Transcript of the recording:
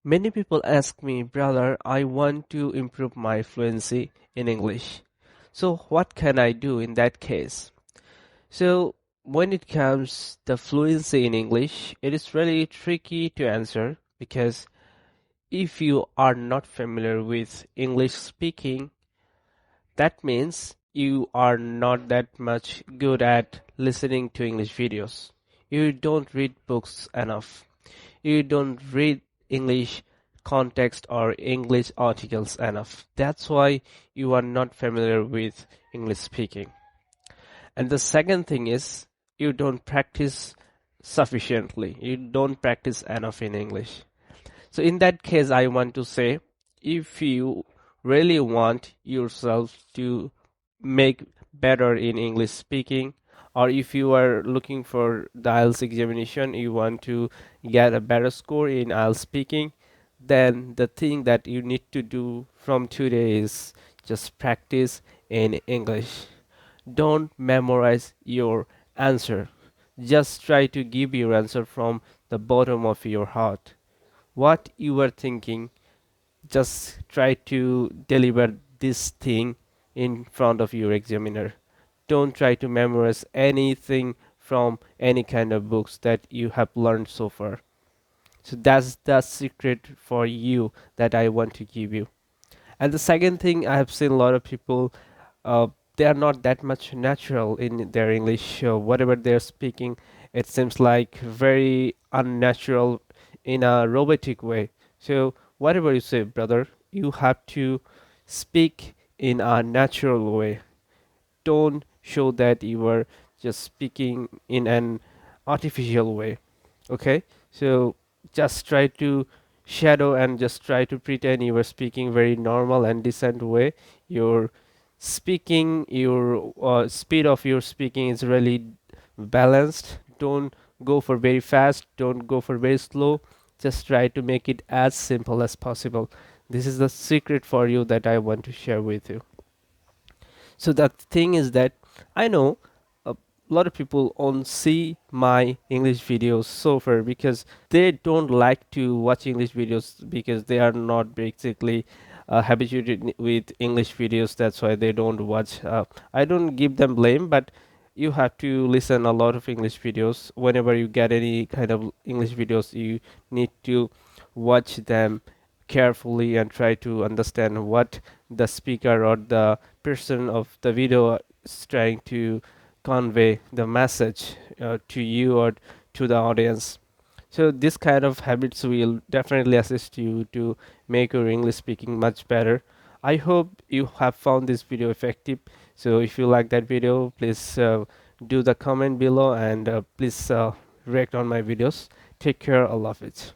Many people ask me, brother, I want to improve my fluency in English. So what can I do in that case? So when it comes the fluency in English, it is really tricky to answer because if you are not familiar with English speaking, that means you are not that much good at listening to English videos. You don't read books enough. You don't read English context or English articles enough. That's why you are not familiar with English speaking. And the second thing is you don't practice sufficiently. You don't practice enough in English. So in that case, I want to say, if you really want yourself to make better in English speaking, or if you are looking for the IELTS examination, you want to get a better score in IELTS speaking, then the thing that you need to do from today is just practice in English. Don't memorize your answer. Just try to give your answer from the bottom of your heart. What you are thinking, just try to deliver this thing in front of your examiner. Don't try to memorize anything from any kind of books that you have learned so far. So that's the secret for you that I want to give you. And the second thing, I have seen a lot of people, uh, they are not that much natural in their English. Whatever they're speaking, it seems like very unnatural in a robotic way. So whatever you say, brother, you have to speak in a natural way. Don't show that you are just speaking in an artificial way. Okay, so just try to shadow and just try to pretend you are speaking very normal and decent way. Your speaking, your speed of your speaking is really balanced. Don't go for very fast, don't go for very slow. Just try to make it as simple as possible. This is the secret for you that I want to share with you. So the thing is that I know a lot of people on see my English videos so far because they don't like to watch English videos because they are not basically habituated with English videos. That's why they don't watch. I don't give them blame, but you have to listen a lot of English videos. Whenever you get any kind of English videos, you need to watch them carefully and try to understand what the speaker or the person of the video is trying to convey the message to you or to the audience. So this kind of habits will definitely assist you to make your English speaking much better. I hope you have found this video effective. So if you like that video, please do the comment below and please react on my videos. Take care. I love it.